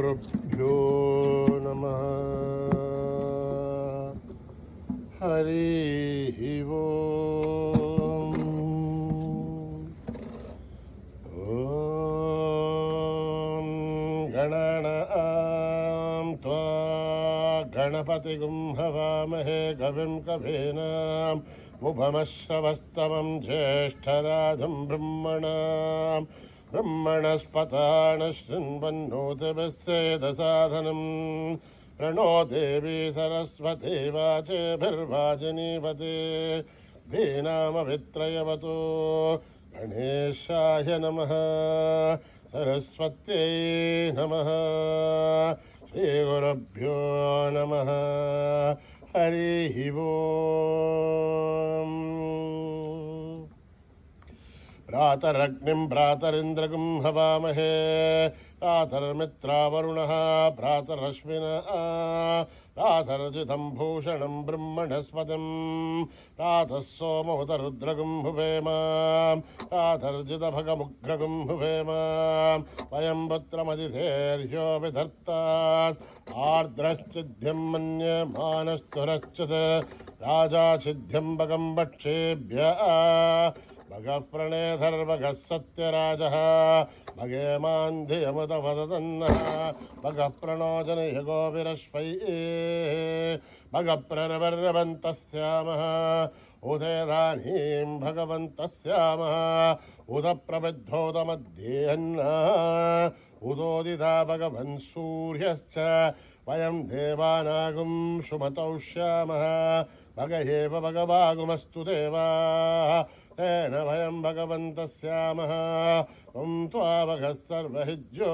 श्रीगुरुभ्यो नमः। हरिः ओम्। ॐ गणानां त्वा गणपतिगुं हवामहे कविं कवीनाम् मुभमश्रवस्तमं ज्येष्ठराजं ब्रह्मणस्पतान शृण्वन्नोतिभिस्सेदसाधनम् प्रणो देवी सरस्वती वाचेभिर्वाचिनीवते धीनामभित्रयवतो गणेशाय नमः सरस्वत्यै नमः श्रीगुरुभ्यो नमः हरिः ओम्। भ्रातरग्निं भ्रातरिन्द्रगुं हवामहे भ्रातर्मित्रावरुणः भ्रातरश्विनः भ्रातर्जितं भूषणं ब्रह्मणस्पतिं भ्रातः सोमहुतरुद्रगुं हुवेम भ्रातर्जितभगमुग्रगुं हुवेम वयं पुत्रमतिथेर्यो विधर्तात् आर्द्रश्चिद्ध्यं मन्यमानस्तुरच्युत राजा छिद्ध्यं भगं वक्षेभ्यः भगः प्रणेधर्भगः सत्यराजः भगे मान्धियमुतवदतन्नः भगः प्रणोजनयगो विरश्वैः भगः प्ररवर्यवन्तस्यामः उदेदानीं भगवन्तस्यामः उदप्रबिद्धोदमध्येऽन्नः उदोदिता भगवन् सूर्यश्च वयं देवानागुं सुमतौष्यामः भग एव भगवागुमस्तु देवाः तेन वयं भगवन्तस्यामः त्वं त्वा भगः सर्वहिज्यो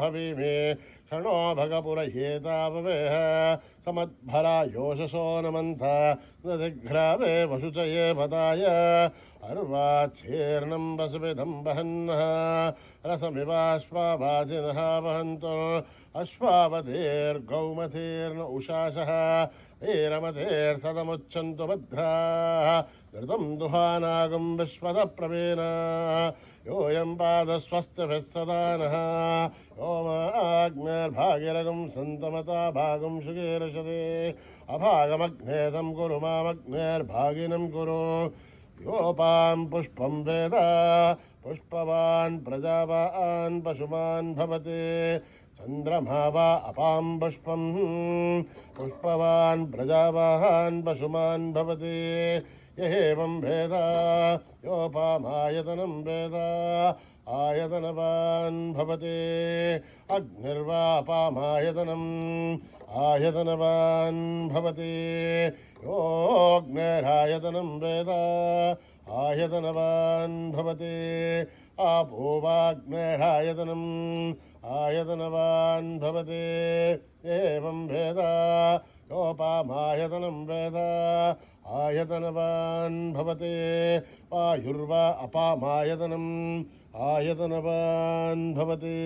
हविमे क्षणो भगपुरह्येताववेह समद्भरा योषसो नमन्थ नदिघ्रावे वशुचये पदाय अर्वाच्छीर्णं वसुविधं वहन्नः रसमिवाश्वावाजिनः वहन्तो अश्वावधेर्गौमथेर्न उषासः वीरमथेर्सदमुच्छन्तु भद्राः धृतं दुहानागं विश्वदप्रवीण योऽयं पादस्वस्तिभिः सदा नः योमाग्नेर्भागिरगं सन्तमता भागं शुगीर्षते अभागमग्नेतं कुरु मामग्नेर्भागिनं कुरु योपां पुष्पं वेद पुष्पवान् प्रजावान् पशुमान् भवति चन्द्रमा वा अपां पुष्पं पुष्पवान् प्रजावान् पशुमान् भवति यहेवं वेद योपामायतनं वेद आयतनवान् भवति अग्निर्वापामायतनम् आयतनवान् भवति योऽग्निरायतनं वेद आयतनवान् भवति आपो वाग्निरायतनम् आयतनवान् भवति एवं वेद योपामायतनं वेद आयतनवान् भवति वायुर्वा अपामायतनम् आयतनवान् भवति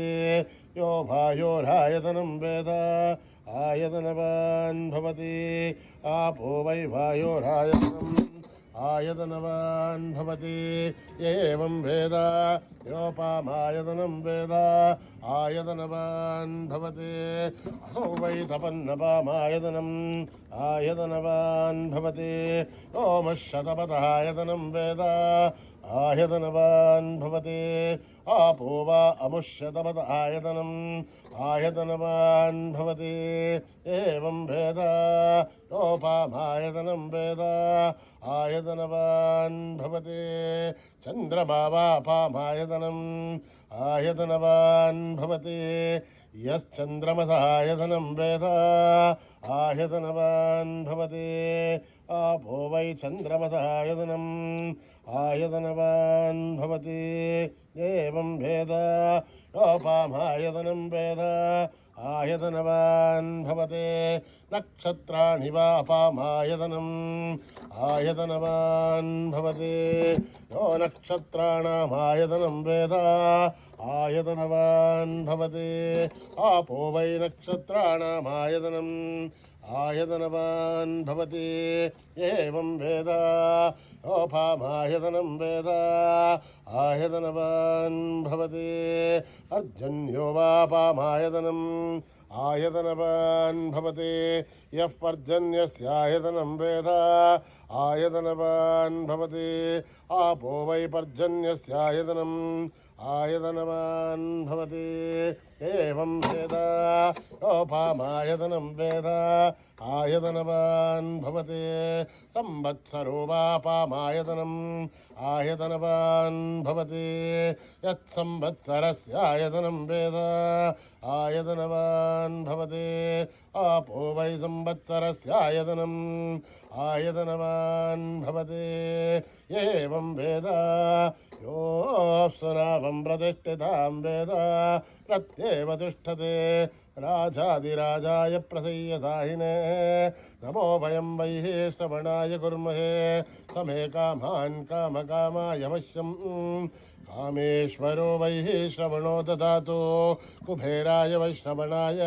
यो वायोरायतनं वेद आयतनवान् भवति आपो वै वायोरायतनम् आयतनवान् भवति एवं वेद योपामायतनं वेद आयतनवान् भवति अहो वै तपन्नपामायतनम् आयतनवान् भवति ओमशतपथायतनं वेद आयतनवान् भवति आपो वा अमुष्यतपथ आयतनम् आयतनवान् भवति एवं वेद योपामायतनं वेद आयतनवान् भवति चन्द्रमा वापामायतनम् आयतनवान् भवति यश्चन्द्रमसायतनं वेद आयतनवान् भवति आपो वै चन्द्रमसायतनम् आयतनवान् भवति एवं वेद योपामायतनं वेद आयतनवान् भवति नक्षत्राणि वापामायतनम् आयतनवान् भवति यो नक्षत्राणामायतनं वेद आयतनवान् भवति आपो वै नक्षत्राणामायतनम् आयतनवान् भवति एवं वेद योपामायतनं वेद आयतनवान् भवति पर्जन्यो वापामायतनम् आयतनवान् भवति यः पर्जन्यस्यायतनं वेद आयतनवान् भवति आपो वै पर्जन्यस्यायतनम् आयतनवान् भवति एवं वेद योपामायतनं वेद आयतनवान् भवति संवत्सरो वापामायतनम् आयतनवान् भवति यत्संवत्सरस्यायतनं वेद आयतनवान् भवति आपो वै संवत्सरस्यायतनम् आयतनवान् भवति एवं वेद योऽप्सुनावं प्रतिष्ठितां वेद प्रत्येव तिष्ठते राजाधिराजाय प्रसय्यसाहिने नमो वयं वैः श्रवणाय कुर्महे समे कामान् कामकामाय वश्यम् कामेश्वरो वैः श्रवणो ददातु कुबेराय वै श्रवणाय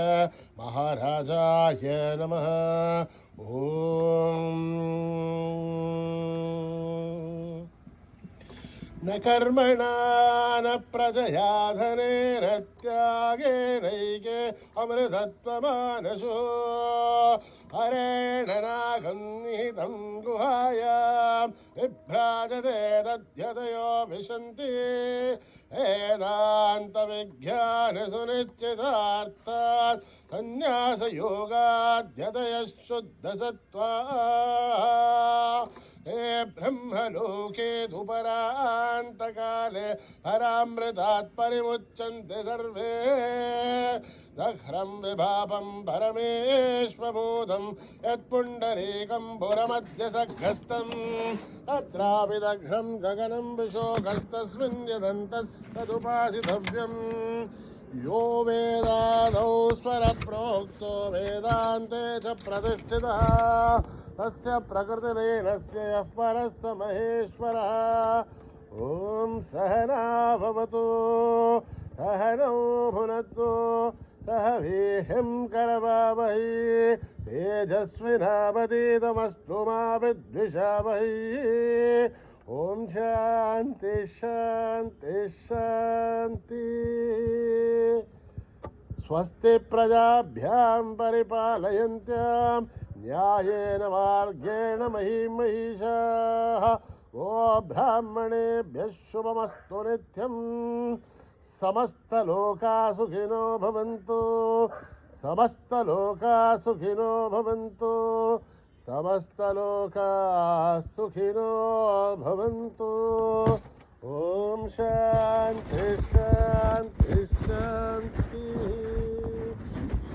महाराजाय नमः ॐ न कर्मणा न प्रजया धनेन त्यागेनैके अमृतत्वमानसो हरेण नागं निहितं गुहायां विभ्राजते तद्यतयो विशन्ति वेदान्तविज्ञानसुनिश्चितार्थात् संन्यासयोगाद्यतयः शुद्धसत्त्वा हे ब्रह्मलोके दुपरान्तकाले परामृतात् परिमुच्यन्ते सर्वे दह्रं विभापं परमेश्वभूतं यत्पुण्डरीकं पुरमद्य सघस्थं तत्रापि दघ्रं गगनं विशोकस्तस्मिन् यदन्तस्तदुपासितव्यम् यो वेदादौ स्वरप्रोक्तो वेदान्ते च प्रतिष्ठितः तस्य प्रकृतिलीनस्य यः परः स महेश्वरः ॐ सहना भवतु सहनौ भुनक्तु सह वीर्यं करवावहै तेजस्विनावधीतमस्तु मा विद्विषावहै ॐ शान्ति शान्ति शान्ति स्वस्ति प्रजाभ्यां परिपालयन्त्यां न्यायेन मार्गेण महीं महिषाः गो ब्राह्मणेभ्यः शुभमस्तु नित्यम् समस्तलोकाः सुखिनो भवन्तु समस्तलोकाः सुखिनो भवन्तु समस्तलोकाः सुखिनो भवन्तु ॐ शान्ति शान्ति शान्ति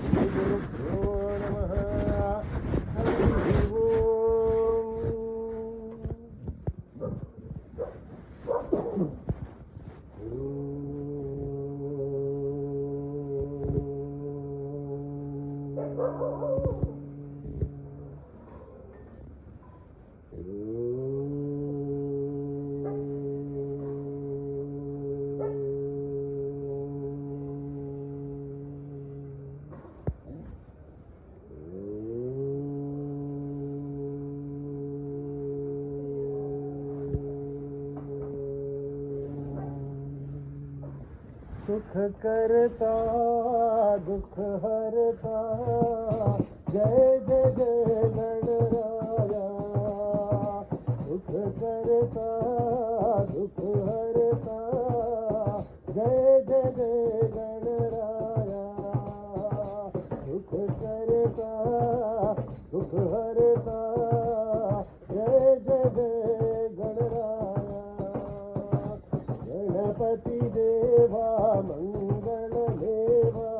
श्रीगुरुभ्यो नमः हरिः सुख करता दुख हरता जय जय जय गणराया सुख करता दुख हरता जय जय जय गणराया सुख करता दुख हरता जय जय जय गणराया गणपति देवा मंगल देवा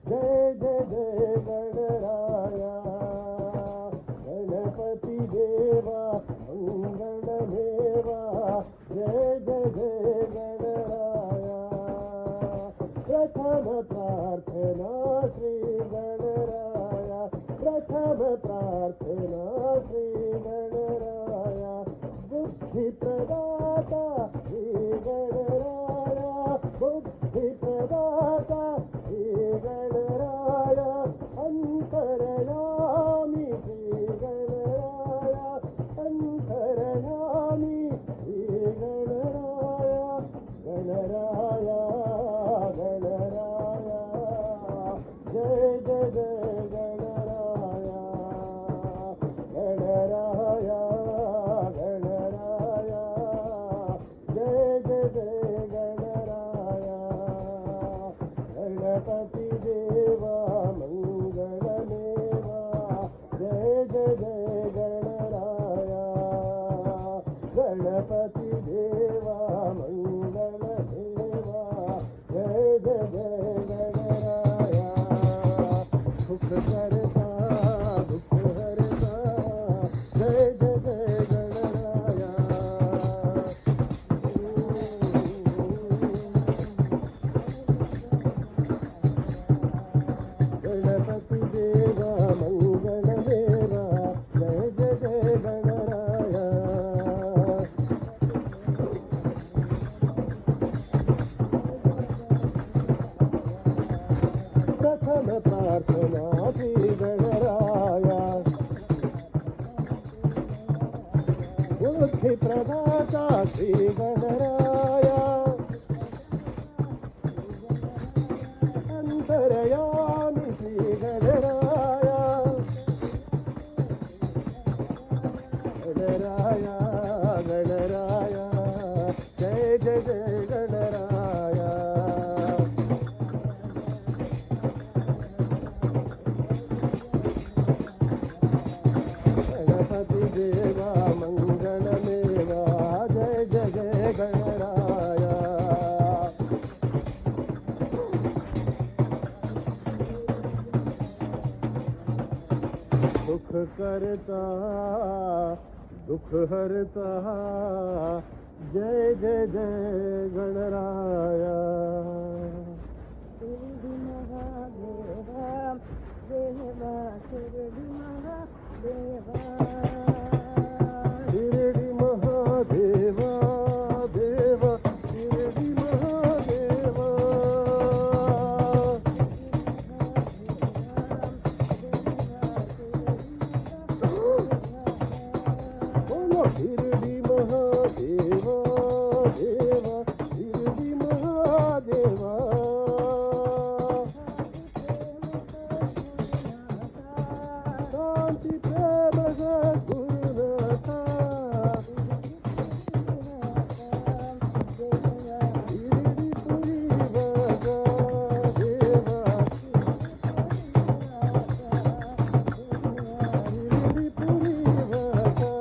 जय जय जय गणराया गणपति देवा मंगल देवा जय जय जय गणराया प्रथम प्रार्थना श्री गणराया प्रथम प्रार्थना श्री गणराया बुद्धि प्रदाता श्री गणराया बुद्धि प्रदाता श्री गणराया अंतरयामी गणपति देवा मंगल देवा जय जय जय गणराया सुख करता दुख हरता जय जय जय गणराया गणपति देवा मंगल देवा जय जय जय गणराया प्रथम प्रार्थना श्री गणराया बुद्धि प्रदाता श्री गणराया अंतरयामी श्री गणराया गणराया गणराया जय जय जय गणराया गणपति देवा मंगल मेवा जय जय जय गणराया सुख करता दुख हरता जय जय जय गणराया शिरडी महादेवा देवा शिरडी महादेवा शिरडी महादेवा देवा शिरडी महादेवा बोलो शिरडी महादेवा देवा शिरडी महादेवा शांति प्रेम सद्गुरुनाथा शिरडी पुरी बजा देवा शिरडी पुरी बजा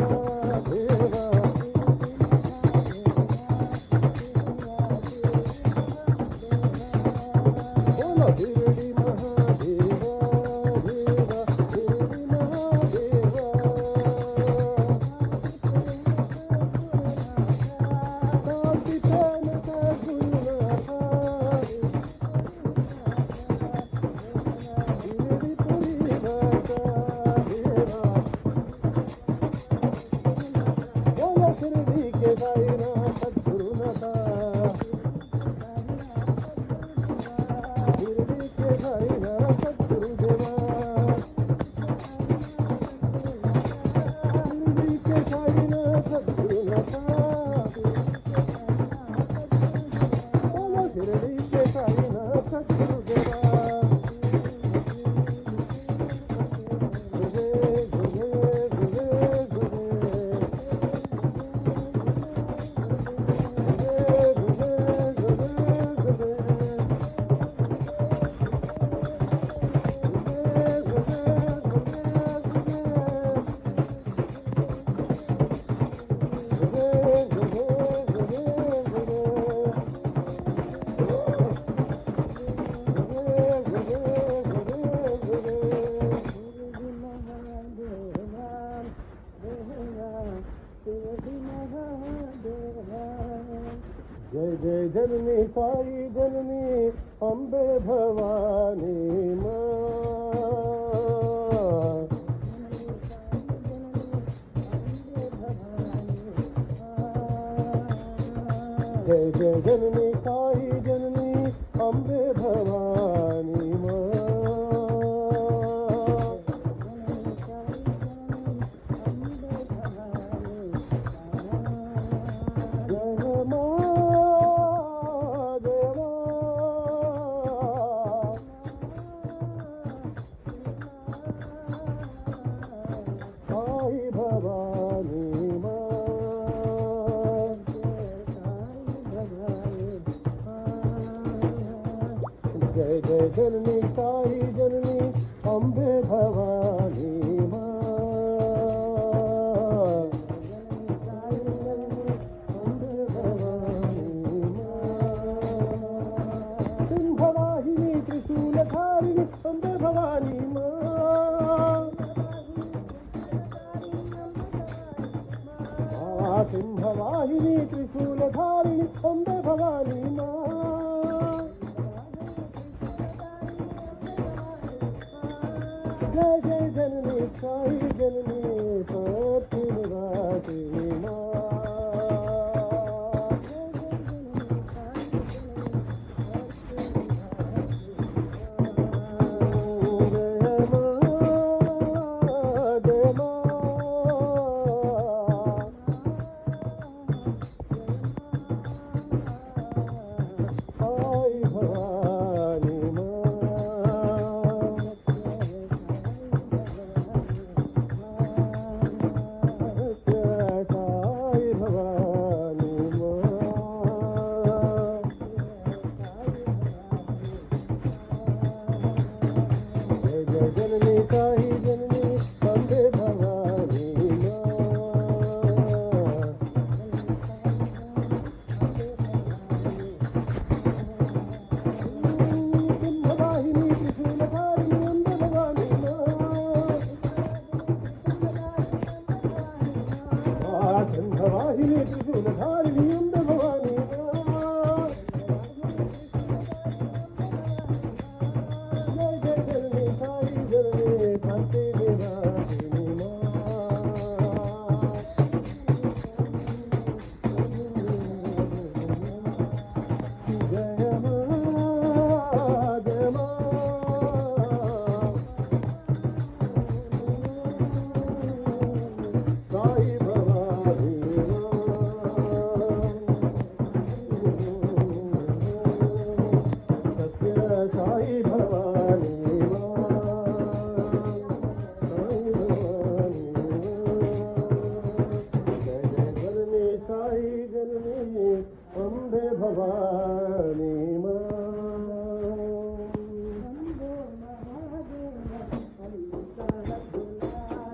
देवा बोलो शिरडी महादेवा देवा शिरडी महादेवा शांति प्रेम सद्गुरुनाथा शिरडी पुरी बजा देवा बोलो शिरडी के साईनाथ सद्गुरुनाथा शिरडी के साईनाथ सद्गुरुदेवा शिरडी के साईनाथ सद्गुरुनाथा बोलो शिरडी के साईनाथ सद्गुरुदेवा गुजे गुजे गुजे गुजे जय जय जननी साई जननी अम्बे भवानी माँ जय जय जननी साई जननी अम्बे भवानी माँ जय माँ साई भवानी माँ सिंहवाहिनी त्रिशूलधारिणी अम्बे भवानी माँ जय जय जननी साई जननी पति निवासिनी माँ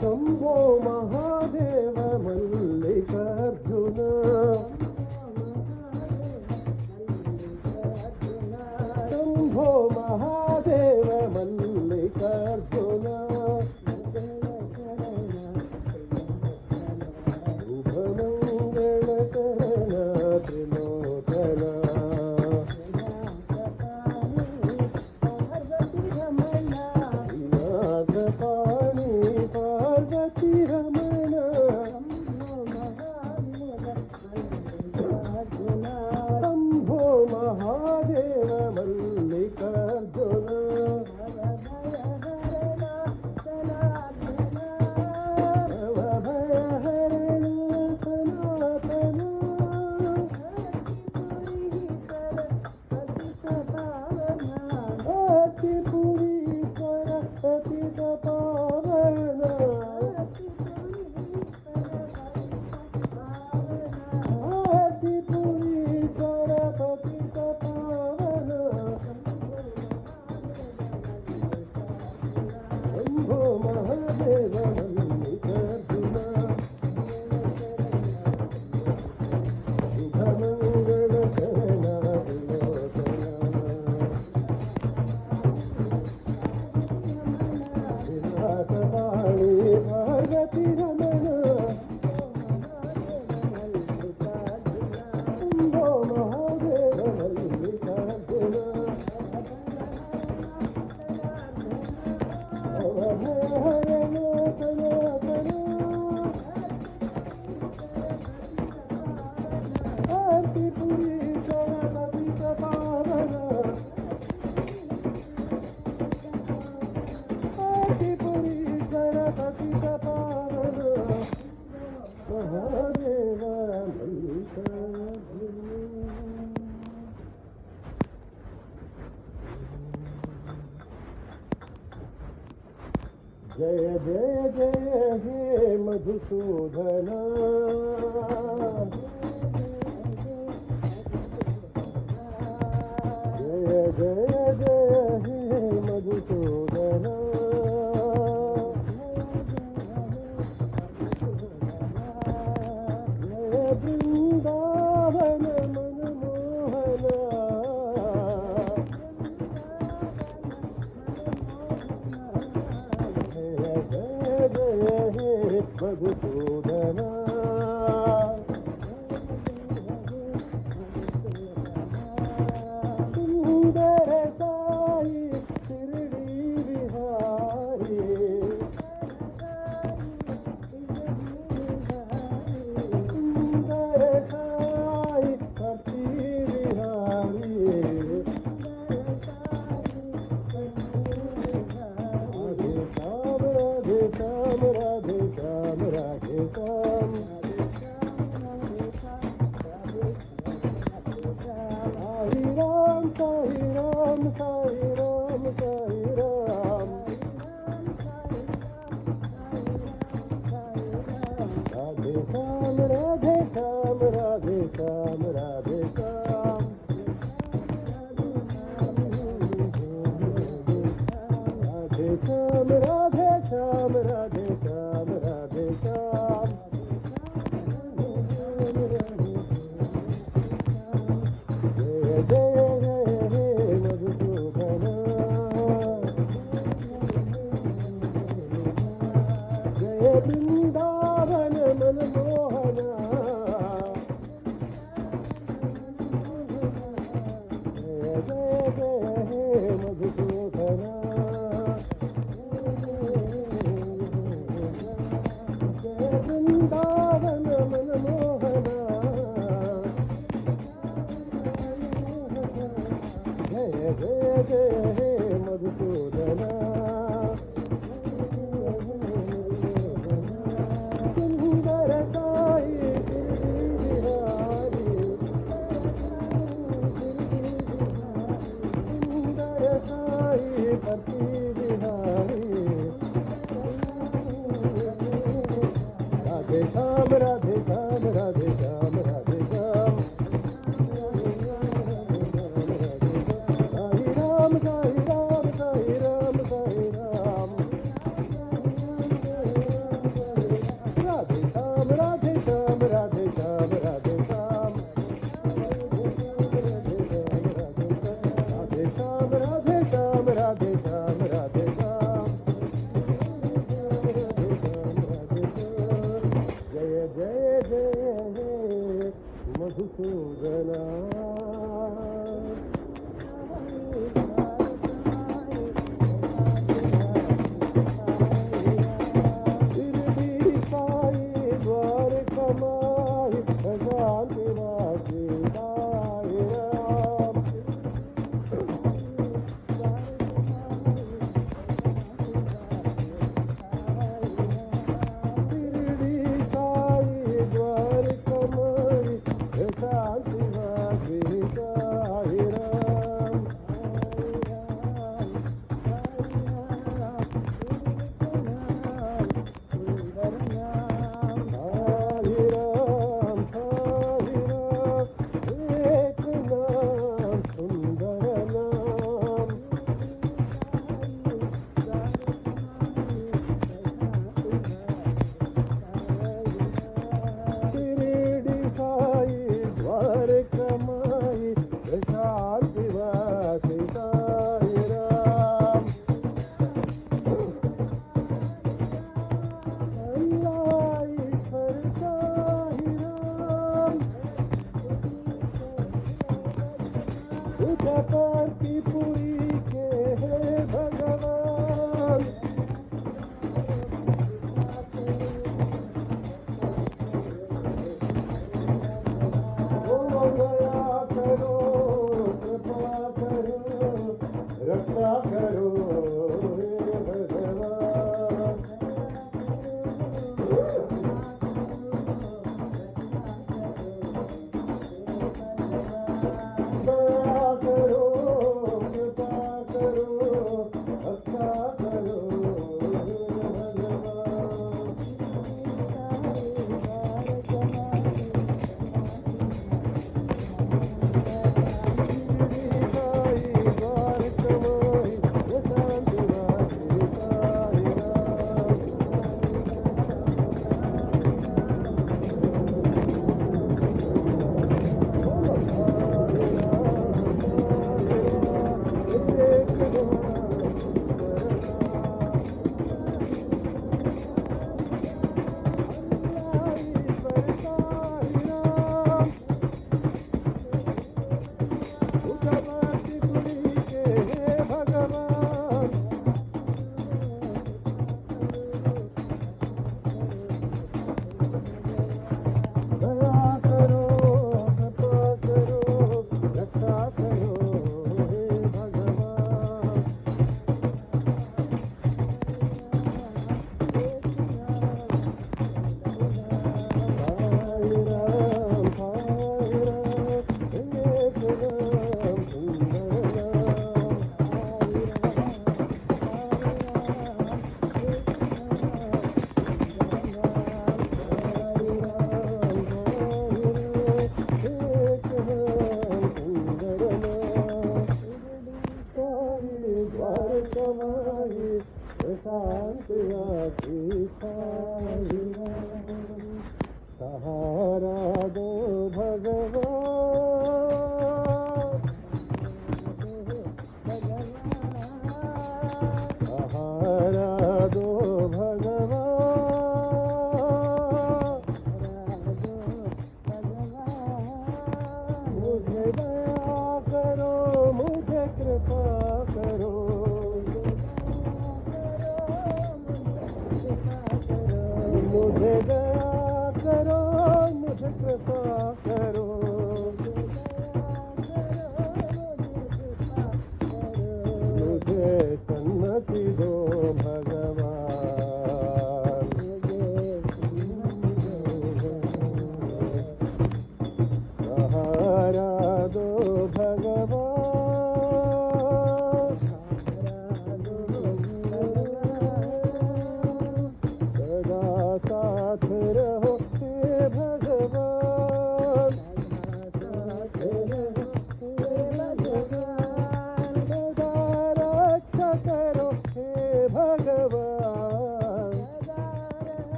शंभो महादेव मल्लिकार्जुन शंभो महादेव मल्लिकार्जुन शुभमंगलकरण त्रिलोचन शंभो महादेव मल्लिकार्जुन भवभयहरण सनातन अतिपुरीकर पतित पावन जय जय जय हे मधुसूदन जय जय जय हे मधुसूदन जय वृंदावन मनमोहन मधुसूदन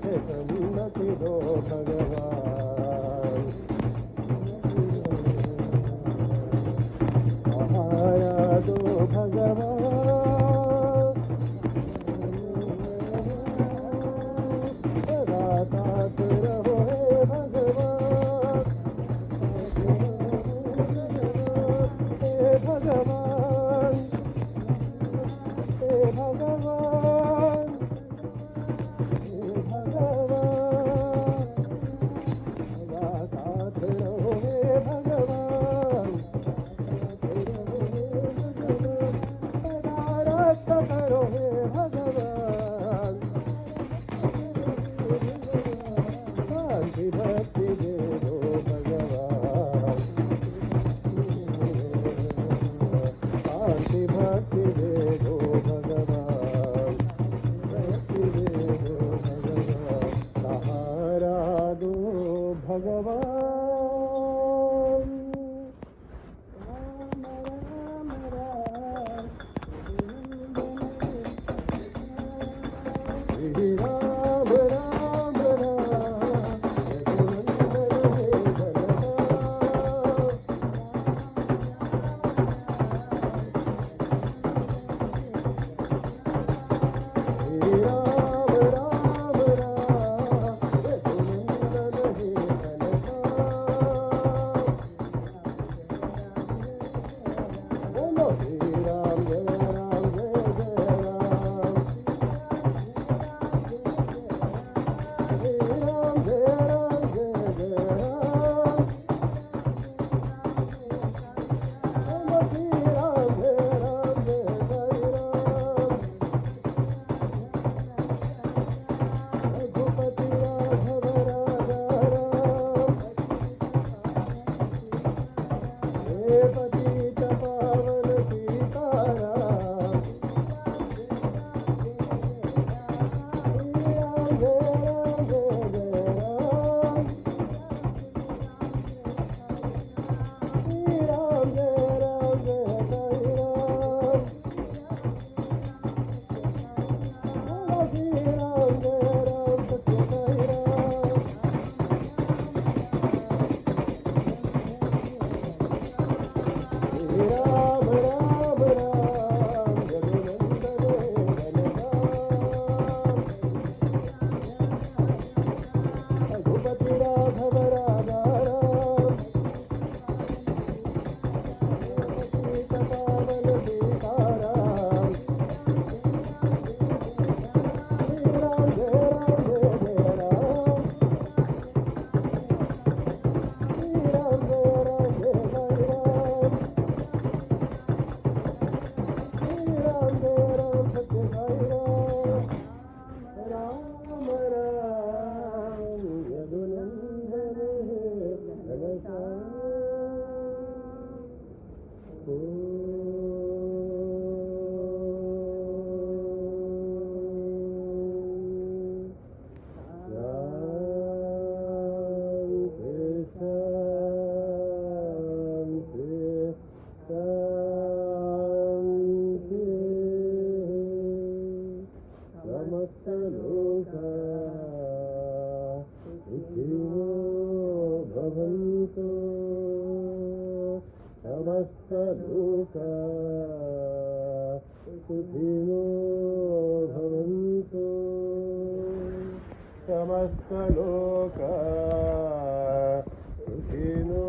सन्नति दो भगवान सहारा दो भगवान सदा साथ रहो हे भगवान हे भगवान हे भगवान हे भगवान सदा साथ रहो हे भगवान सदा रक्षा करो हे भगवान शांति भक्ति दे दो भगवान शांति भक्ति दे दो भगवान भक्ति दे दो भगवान सहारा दो भगवान श्री राम राम राम रघुनंदन हे बलराम श्री राम राम राम रघुनंदन हे बलराम बोलो श्री राम जय राम जय जय राम श्री राम जय राम जय जय राम बोलो श्री राम जय राम जय जय राम रघुपति राघव राजा राम हे पतित पावन सीताराम श्री राम जय राम जय जय राम श्री राम जय राम जय जय राम बोलो श्री राम जय राम सत्य जय राम श्री राम राम राम रघुनंदन हे बलराम रघुपति राघव राजा राम सीत पावन सीताराम श्री राम जय राम जय जय राम श्री राम जय राम जय जय राम श्री राम जय राम सत्य जय राम राम राम रघुनंदन हे घनश्याम समस्त लोका सुखिनो भवन्तु समस्त लोका सुखिनो भवन्तु समस्त लोका सुखिनो